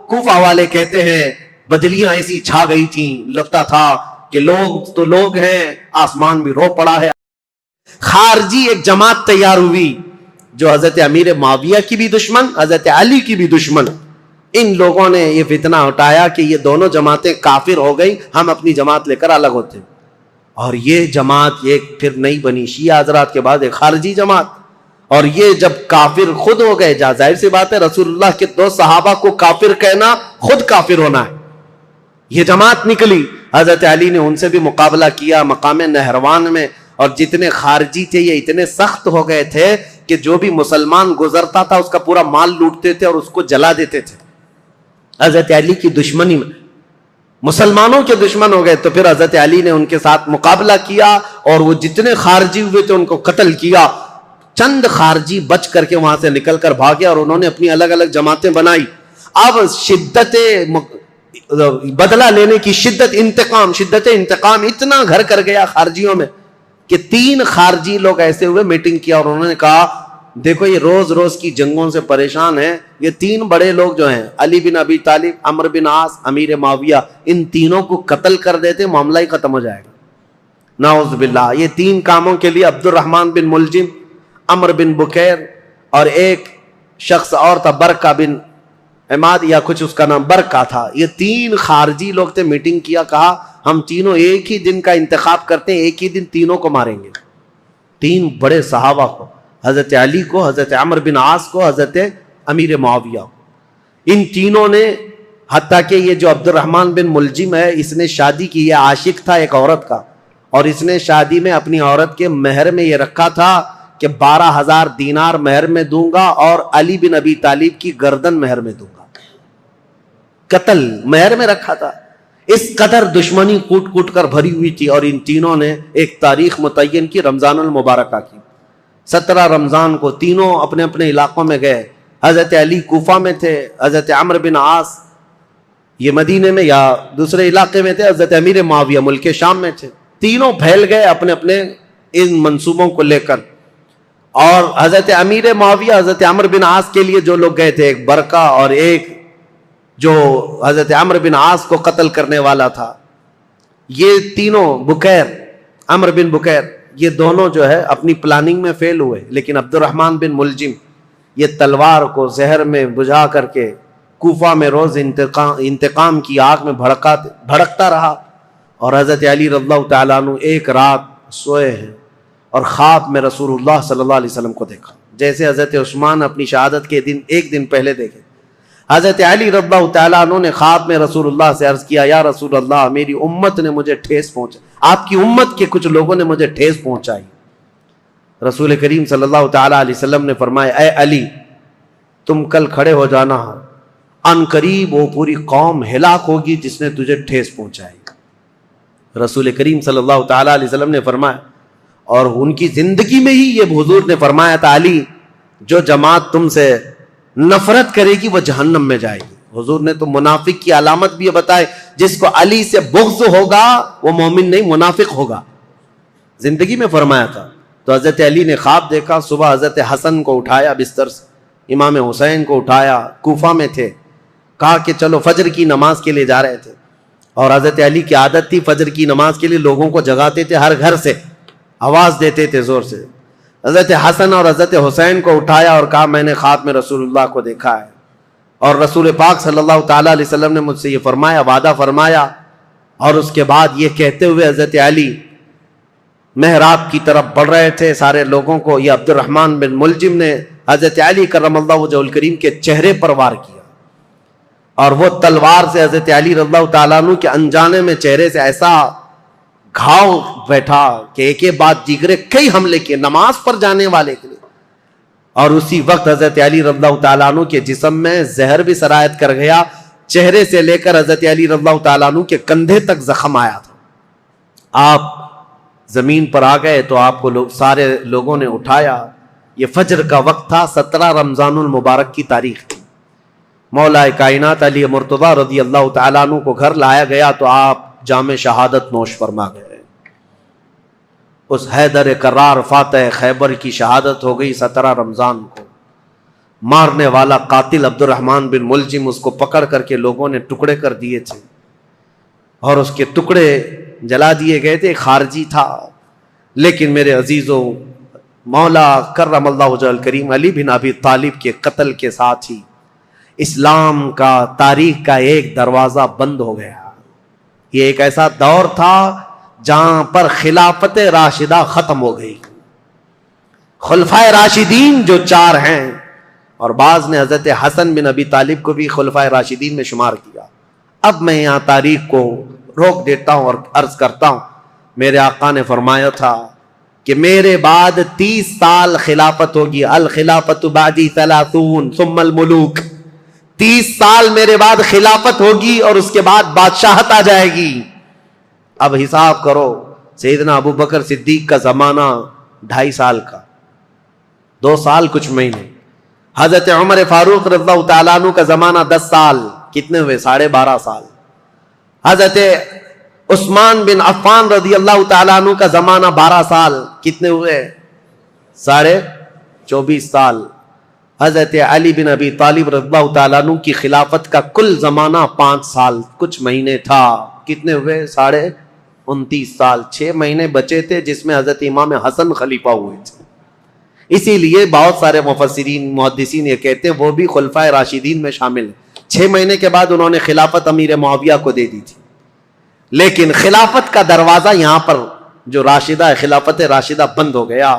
کوفہ والے کہتے ہیں بدلیاں ایسی چھا گئی تھیں، لگتا تھا کہ لوگ تو لوگ ہیں، آسمان بھی رو پڑا ہے۔ خارجی ایک جماعت تیار ہوئی جو حضرت امیر معاویہ کی بھی دشمن، حضرت علی کی بھی دشمن۔ ان لوگوں نے یہ فتنہ اٹھایا کہ یہ دونوں جماعتیں کافر ہو گئی، ہم اپنی جماعت لے کر الگ ہوتے ہیں۔ اور یہ جماعت ایک پھر نہیں بنی، شیعہ حضرات کے بعد ایک خارجی جماعت۔ اور یہ جب کافر خود ہو گئے، ظاہر سی بات ہے رسول اللہ کے دو صحابہ کو کافر کہنا خود کافر ہونا ہے۔ یہ جماعت نکلی، حضرت علی نے ان سے بھی مقابلہ کیا مقام نہروان میں، اور جتنے خارجی تھے یہ اتنے سخت ہو گئے تھے کہ جو بھی مسلمان گزرتا تھا اس کا پورا مال لوٹتے تھے اور اس کو جلا دیتے تھے۔ حضرت علی کی دشمنی میں مسلمانوں کے دشمن ہو گئے، تو پھر حضرت علی نے ان کے ساتھ مقابلہ کیا اور وہ جتنے خارجی ہوئے تھے ان کو قتل کیا۔ چند خارجی بچ کر کے وہاں سے نکل کر بھاگے اور انہوں نے اپنی الگ الگ جماعتیں بنائی۔ اب شدت بدلہ لینے کی شدت انتقام اتنا گھر کر گیا خارجیوں میں کہ 3 خارجی لوگ ایسے ہوئے، میٹنگ کیا اور انہوں نے کہا دیکھو یہ روز روز کی جنگوں سے پریشان ہیں، یہ 3 بڑے لوگ جو ہیں علی بن ابی طالب، عمرو بن عاص، امیر معاویہ، ان تینوں کو قتل کر دیتے معاملہ ہی ختم ہو جائے گا۔ نعوذ باللہ۔ یہ 3 کاموں کے لیے عبد الرحمن بن ملجم، عمرو بن بکیر اور ایک شخص اور تھا برکہ بن عماد یا کچھ اس کا نام برکہ تھا، یہ 3 خارجی لوگ تھے۔ میٹنگ کیا، کہا ہم تینوں ایک ہی دن کا انتخاب کرتے ہیں، ایک ہی دن تینوں کو ماریں گے، 3 بڑے صحابہ کو، حضرت علی کو، حضرت عمرو بن عاص کو، حضرت امیر معاویہ کو۔ ان تینوں نے، حتیٰ کہ یہ جو عبد الرحمن بن ملجم ہے اس نے شادی کی، یہ عاشق تھا ایک عورت کا، اور اس نے شادی میں اپنی عورت کے مہر میں یہ رکھا تھا کہ 12,000 دینار مہر میں دوں گا اور علی بن ابی طالب کی گردن مہر میں دوں گا۔ قتل مہر میں رکھا تھا۔ اس قدر دشمنی کوٹ کوٹ کر بھری ہوئی تھی، اور ان تینوں نے ایک تاریخ متعین کی، رمضان المبارکہ کی۔ 17 رمضان کو تینوں اپنے اپنے علاقوں میں گئے۔ حضرت علی کوفہ میں تھے، حضرت عمرو بن عاص یہ مدینے میں یا دوسرے علاقے میں تھے، حضرت امیر معاویہ ملک شام میں تھے۔ تینوں پھیل گئے اپنے اپنے ان منصوبوں کو لے کر، اور حضرت امیر معاویہ حضرت عمرو بن عاص کے لیے جو لوگ گئے تھے، ایک برکہ اور ایک جو حضرت عمرو بن عاص کو قتل کرنے والا تھا، یہ تینوں بکیر، عمرو بن بکیر، یہ دونوں جو ہے اپنی پلاننگ میں فیل ہوئے، لیکن عبد الرحمن بن ملجم یہ تلوار کو زہر میں بجھا کر کے کوفہ میں روز انتقام کی آگ میں بھڑکتا رہا۔ اور حضرت علی رضی اللہ تعالیٰ عنہ ایک رات سوئے ہیں اور خواب میں رسول اللہ صلی اللہ علیہ وسلم کو دیکھا، جیسے حضرت عثمان اپنی شہادت کے دن ایک دن پہلے دیکھے۔ حضرت علی رضی اللہ تعالیٰ عنہ نے خواب میں رسول اللہ سے عرض کیا، یا رسول اللہ میری امت نے مجھے ٹھیس پہنچائی، آپ کی امت کے کچھ لوگوں نے مجھے ٹھیس پہنچائی۔ رسول کریم صلی اللہ تعالیٰ علیہ وسلم نے فرمایا، اے علی تم کل کھڑے ہو جانا، ان قریب وہ پوری قوم ہلاک ہوگی جس نے تجھے ٹھیس پہنچائی۔ رسول کریم صلی اللہ تعالیٰ علیہ وسلم نے فرمایا، اور ان کی زندگی میں ہی یہ حضور نے فرمایا تھا، علی جو جماعت تم سے نفرت کرے گی وہ جہنم میں جائے گی۔ حضور نے تو منافق کی علامت بھی بتائے، جس کو علی سے بغض ہوگا وہ مومن نہیں منافق ہوگا، زندگی میں فرمایا تھا۔ تو حضرت علی نے خواب دیکھا، صبح حضرت حسن کو اٹھایا بستر سے، امام حسین کو اٹھایا، کوفہ میں تھے، کہا کہ چلو فجر کی نماز کے لیے جا رہے تھے، اور حضرت علی کی عادت تھی فجر کی نماز کے لیے لوگوں کو جگاتے تھے، ہر گھر سے آواز دیتے تھے زور سے۔ حضرت حسن اور حضرت حسین کو اٹھایا اور کہا میں نے خواب میں رسول اللہ کو دیکھا ہے، اور رسول پاک صلی اللہ تعالیٰ علیہ وسلم نے مجھ سے یہ فرمایا، وعدہ فرمایا۔ اور اس کے بعد یہ کہتے ہوئے حضرت علی محراب کی طرف بڑھ رہے تھے سارے لوگوں کو، یہ عبد الرحمن بن ملجم نے حضرت علی کرم اللہ وجہہ الکریم کے چہرے پر وار کیا، اور وہ تلوار سے حضرت علی رضی اللہ تعالیٰ عنہ کے انجانے میں چہرے سے ایسا گھاؤ بیٹھا کہ ایک کے بعد دیگرے کئی حملے کیے نماز پر جانے والے کے لیے، اور اسی وقت حضرت علی رضی اللہ تعالیٰ عنہ کے جسم میں زہر بھی سرایت کر گیا، چہرے سے لے کر حضرت علی رضی اللہ تعالیٰ عنہ کے کندھے تک زخم آیا تھا۔ آپ زمین پر آ گئے تو آپ کو سارے لوگوں نے اٹھایا، یہ فجر کا وقت تھا، 17 رمضان المبارک کی تاریخ تھی۔ مولا کائنات علی مرتضیٰ رضی اللہ تعالیٰ عنہ کو گھر لایا گیا تو آپ جام شہادت نوش فرما گئے۔ اس حیدر کرار فاتح خیبر کی شہادت ہو گئی 17 رمضان کو۔ مارنے والا قاتل عبد الرحمن بن ملجم، اس کو پکڑ کر کے لوگوں نے ٹکڑے کر دیے تھے اور اس کے ٹکڑے جلا دیے گئے تھے، خارجی تھا. لیکن میرے عزیزوں، مولا کرم اللہ وجہ الکریم علی بن ابی طالب کے قتل کے ساتھ ہی اسلام کا، تاریخ کا ایک دروازہ بند ہو گیا. یہ ایک ایسا دور تھا جہاں پر خلافت راشدہ ختم ہو گئی. خلفائے راشدین جو چار ہیں، اور بعض نے حضرت حسن بن ابی طالب کو بھی خلفائے راشدین میں شمار کیا. اب میں یہاں تاریخ کو روک دیتا ہوں اور عرض کرتا ہوں، میرے آقا نے فرمایا تھا کہ میرے بعد 30 سال خلافت ہوگی. الخلافت بعدی 30 ثم الملوک. 30 سال میرے بعد خلافت ہوگی اور اس کے بعد بادشاہت آ جائے گی. اب حساب کرو، سیدنا ابو بکر صدیق کا زمانہ 2.5 سال کا، 2 سال کچھ مہینے. حضرت عمر فاروق رضی اللہ تعالیٰ عنہ کا زمانہ 10 سال، کتنے ہوئے؟ 12.5 سال. حضرت عثمان بن عفان رضی اللہ تعالیٰ عنہ کا زمانہ 12 سال، کتنے ہوئے؟ 24.5 سال. حضرت علی بن ابی طالب رضی اللہ تعالیٰ عنہ کی خلافت کا کل زمانہ 5 سال کچھ مہینے تھا. کتنے ہوئے؟ 29.5 سال. 6 مہینے بچے تھے جس میں حضرت امام حسن خلیفہ ہوئے تھے. اسی لیے بہت سارے مفسرین محدثین یہ کہتے ہیں وہ بھی خلفائے راشدین میں شامل ہیں. 6 مہینے کے بعد انہوں نے خلافت امیر معاویہ کو دے دی تھی. لیکن خلافت کا دروازہ یہاں پر جو راشدہ ہے، خلافت راشدہ بند ہو گیا.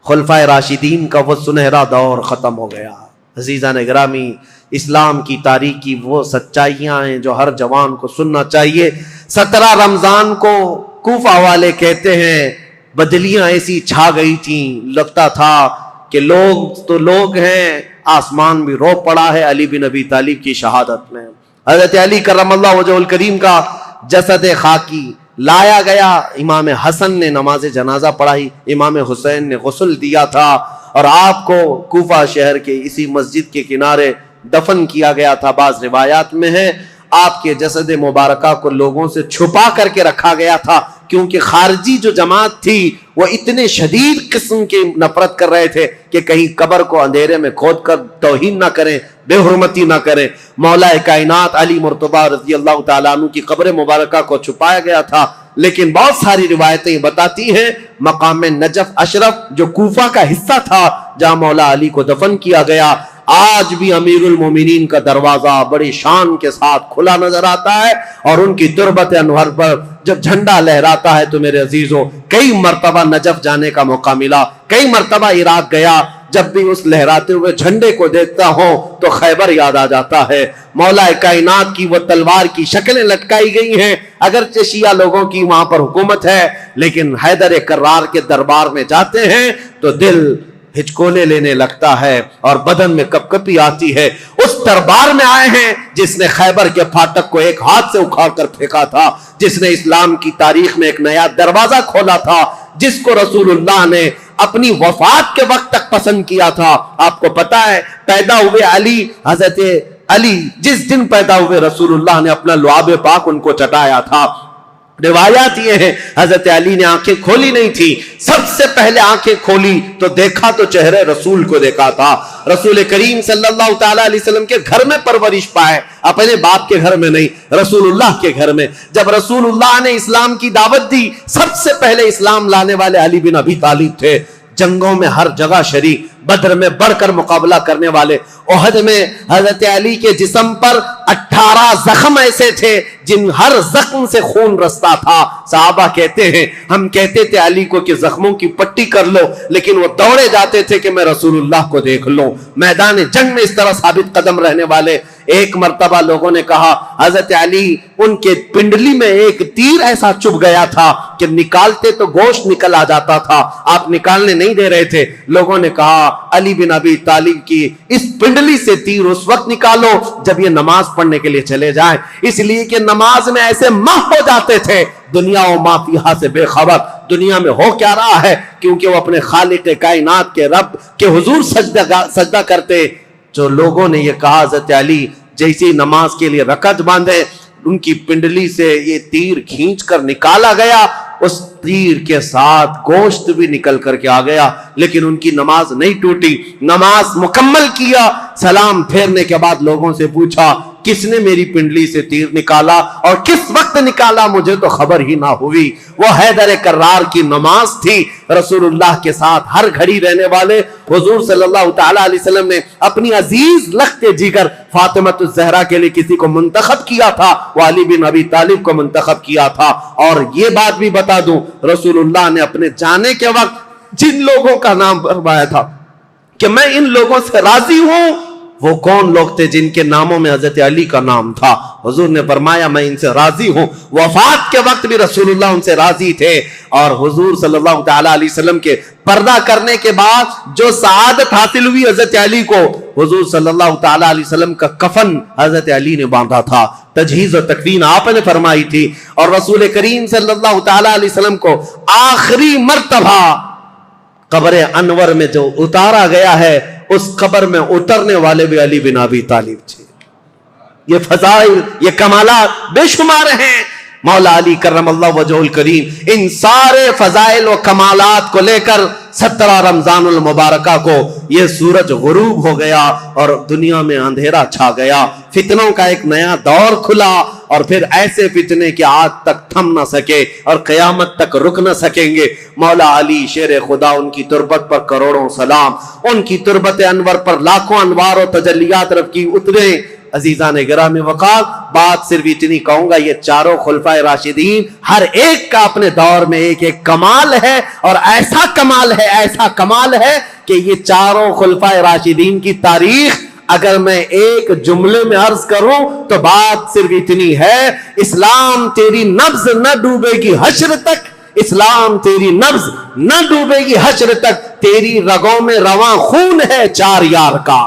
خلفائے راشدین کا وہ سنہرا دور ختم ہو گیا. عزیزان گرامی، اسلام کی تاریخ کی وہ سچائیاں ہیں جو ہر جوان کو سننا چاہیے. 17 رمضان کو کوفہ والے کہتے ہیں بدلیاں ایسی چھا گئی تھیں، لگتا تھا کہ لوگ تو لوگ ہیں، آسمان بھی رو پڑا ہے علی بن ابی طالب کی شہادت میں. حضرت علی کرم اللہ وجہ الکریم کا جسد خاکی لایا گیا. امام حسن نے نماز جنازہ پڑھائی، امام حسین نے غسل دیا تھا اور آپ کو کوفہ شہر کے اسی مسجد کے کنارے دفن کیا گیا تھا. بعض روایات میں ہے آپ کے جسد مبارکہ کو لوگوں سے چھپا کر کے رکھا گیا تھا، کیونکہ خارجی جو جماعت تھی وہ اتنے شدید قسم کی نفرت کر رہے تھے کہ کہیں قبر کو اندھیرے میں کھود کر توہین نہ کریں، بے حرمتی نہ کریں. مولا کائنات علی مرتضیٰ رضی اللہ تعالیٰ عنہ کی قبر مبارکہ کو چھپایا گیا تھا. لیکن بہت ساری روایتیں بتاتی ہیں مقام نجف اشرف جو کوفہ کا حصہ تھا جہاں مولا علی کو دفن کیا گیا، آج بھی امیر المومنین کا دروازہ بڑی شان کے ساتھ کھلا نظر آتا ہے. اور ان کی تربت انور پر جب جھنڈا لہراتا ہے تو میرے عزیزوں، کئی مرتبہ نجف جانے کا موقع ملا، کئی مرتبہ عراق گیا. جب بھی اس لہراتے ہوئے جھنڈے کو دیکھتا ہوں تو خیبر یاد آ جاتا ہے. مولا کائنات کی وہ تلوار کی شکلیں لٹکائی گئی ہیں. اگرچہ شیعہ لوگوں کی وہاں پر حکومت ہے، لیکن حیدر کرار کے دربار میں جاتے ہیں تو دل ہچکولے لینے لگتا ہے اور بدن میں کپ کپی آتی ہے. اس دربار میں آئے ہیں جس نے خیبر کے پھاٹک کو ایک ہاتھ سے اکھاڑ کر پھینکا تھا، جس نے اسلام کی تاریخ میں ایک نیا دروازہ کھولا تھا، جس کو رسول اللہ نے اپنی وفات کے وقت تک پسند کیا تھا. آپ کو پتا ہے پیدا ہوئے علی، حضرت علی جس دن پیدا ہوئے رسول اللہ نے اپنا لعاب پاک ان کو چٹایا تھا. روایات یہ ہے حضرت علی نے آنکھیں کھولی نہیں تھی، سب سے پہلے آنکھیں کھولی تو دیکھا تو چہرے رسول کو دیکھا تھا. رسول کریم صلی اللہ تعالی علیہ وسلم کے گھر میں پرورش پائے، اپنے باپ کے گھر میں نہیں، رسول اللہ کے گھر میں. جب رسول اللہ نے اسلام کی دعوت دی، سب سے پہلے اسلام لانے والے علی بن ابی طالب تھے. جنگوں میں ہر جگہ شریک، بدر میں بڑھ کر مقابلہ کرنے والے. احد میں حضرت علی کے جسم پر 18 زخم ایسے تھے جن ہر زخم سے خون رستا تھا. صحابہ کہتے ہیں ہم کہتے تھے علی کو کہ زخموں کی پٹی کر لو، لیکن وہ دوڑے جاتے تھے کہ میں رسول اللہ کو دیکھ لوں. میدان جنگ میں اس طرح ثابت قدم رہنے والے. ایک مرتبہ لوگوں نے کہا حضرت علی ان کے پنڈلی میں ایک تیر ایسا چبھ گیا تھا کہ نکالتے تو گوشت نکل آ جاتا تھا، آپ نکالنے نہیں دے رہے تھے. لوگوں نے کہا علی بن ابی طالب کی اس پنڈلی سے تیر اس وقت نکالو جب یہ نماز پڑھنے کے لیے چلے جائیں، اس لیے کہ نماز میں ایسے ماہ ہو جاتے تھے دنیا و ما فیہا سے بے خبر، دنیا میں ہو کیا رہا ہے، کیونکہ وہ اپنے خالق کائنات کے رب کے حضور سجدہ کرتے. جو لوگوں نے یہ کہا حضرت علی جیسی نماز کے لیے رکعت باندھے، ان کی پنڈلی سے یہ تیر کھینچ کر نکالا گیا اس تیر کے ساتھ گوشت بھی نکل کر کے آ گیا، لیکن ان کی نماز نہیں ٹوٹی، نماز مکمل کیا۔ سلام پھیرنے کے بعد لوگوں سے پوچھا کس نے میری پنڈلی سے تیر نکالا اور کس وقت نکالا، مجھے تو خبر ہی نہ ہوئی۔ وہ حیدر کرار کی نماز تھی۔ رسول اللہ کے ساتھ ہر گھڑی رہنے والے حضور صلی اللہ تعالی علیہ وسلم نے اپنی عزیز لخت جگر فاطمہ الزہرا کے لیے کسی کو منتخب کیا تھا، وہ علی بن ابی طالب کو منتخب کیا تھا۔ اور یہ بات بھی بتا دوں، رسول اللہ نے اپنے جانے کے وقت جن لوگوں کا نام فرمایا تھا کہ میں ان لوگوں سے راضی ہوں، وہ کون لوگ تھے جن کے ناموں میں حضرت علی کا نام تھا؟ حضور نے فرمایا میں ان سے راضی ہوں۔ وفات کے وقت بھی رسول اللہ ان سے راضی تھے، اور حضور صلی اللہ تعالی علیہ وسلم کے پردہ کرنے کے بعد جو سعادت حاصل ہوئی حضرت علی کو، حضور صلی اللہ تعالی علیہ وسلم کا کفن حضرت علی نے باندھا تھا، تجہیز و تکفین آپ نے فرمائی تھی، اور رسول کریم صلی اللہ تعالی علیہ وسلم کو آخری مرتبہ قبر انور میں جو اتارا گیا ہے، اس قبر میں اترنے والے بھی علی بن ابی طالب تھے۔ یہ فضائل، یہ کمالات بے شمار ہیں۔ مولا علی کرم اللہ وجہہ الکریم ان سارے فضائل و کمالات کو لے کر 17 رمضان المبارکہ کو یہ سورج غروب ہو گیا اور دنیا میں اندھیرا چھا گیا، فتنوں کا ایک نیا دور کھلا، اور پھر ایسے فتنے کہ آج تک تھم نہ سکے اور قیامت تک رک نہ سکیں گے۔ مولا علی شیر خدا، ان کی تربت پر کروڑوں سلام، ان کی تربت انور پر لاکھوں انوار و تجلیات رب کی اترے۔ عزیزان گرامی وقار، بات صرف اتنی کہوں گا، یہ چاروں خلفائے راشدین ہر ایک کا اپنے دور میں ایک ایک کمال ہے، اور ایسا کمال ہے کہ یہ چاروں خلفائے راشدین کی تاریخ اگر میں ایک جملے میں عرض کروں تو بات صرف اتنی ہے، اسلام تیری نبض نہ ڈوبے گی حشر تک، اسلام تیری نبض نہ ڈوبے گی حشر تک، تیری رگوں میں رواں خون ہے 4 یار کا،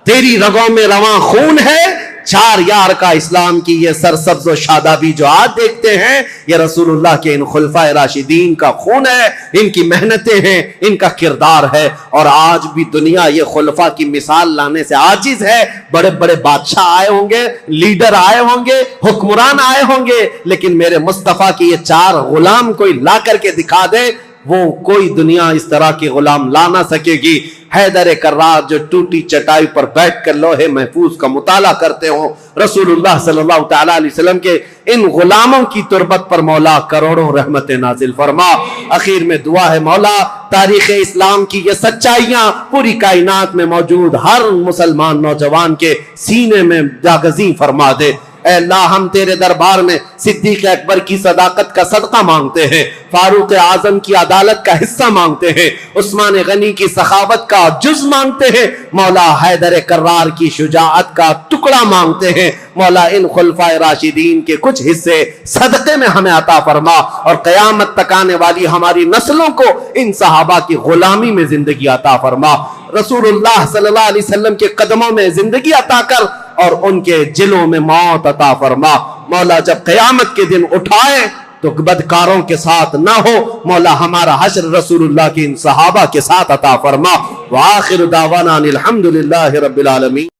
تیری رگوں میں رواں خون ہے 4 یار کا۔ اسلام کی یہ سرسبز و شادابی جو آج دیکھتے ہیں، یہ رسول اللہ کے ان خلفائے راشدین کا خون ہے، ان کی محنتیں ہیں، ان کا کردار ہے، اور آج بھی دنیا یہ خلفاء کی مثال لانے سے عاجز ہے۔ بڑے بڑے بادشاہ آئے ہوں گے، لیڈر آئے ہوں گے، حکمران آئے ہوں گے، لیکن میرے مصطفیٰ کی یہ 4 غلام کوئی لا کر کے دکھا دے، وہ کوئی دنیا اس طرح کے غلام لا نہ سکے گی۔ حیدر کرار جو ٹوٹی چٹائی پر بیٹھ کر لوہے محفوظ کا مطالعہ کرتے ہوں، رسول اللہ صلی اللہ تعالی علیہ وسلم کے ان غلاموں کی تربت پر مولا کروڑوں رحمت نازل فرما۔ اخیر میں دعا ہے مولا تاریخ اسلام کی یہ سچائیاں پوری کائنات میں موجود ہر مسلمان نوجوان کے سینے میں جاگزیں فرما دے۔ اے اللہ، ہم تیرے دربار میں صدیق اکبر کی صداقت کا صدقہ مانگتے ہیں، فاروق اعظم کی عدالت کا حصہ مانگتے ہیں، عثمان غنی کی سخاوت کا جز مانگتے ہیں، مولا حیدر کرار کی شجاعت کا ٹکڑا مانگتے ہیں۔ مولا ان خلفائے راشدین کے کچھ حصے صدقے میں ہمیں عطا فرما، اور قیامت تک آنے والی ہماری نسلوں کو ان صحابہ کی غلامی میں زندگی عطا فرما۔ رسول اللہ صلی اللہ علیہ وسلم کے قدموں میں زندگی عطا کر اور ان کے جلوں میں موت عطا فرما۔ مولا جب قیامت کے دن اٹھائے تو بدکاروں کے ساتھ نہ ہو، مولا ہمارا حشر رسول اللہ کے ان صحابہ کے ساتھ عطا فرما۔ وآخر دعوانا الحمدللہ رب العالمین۔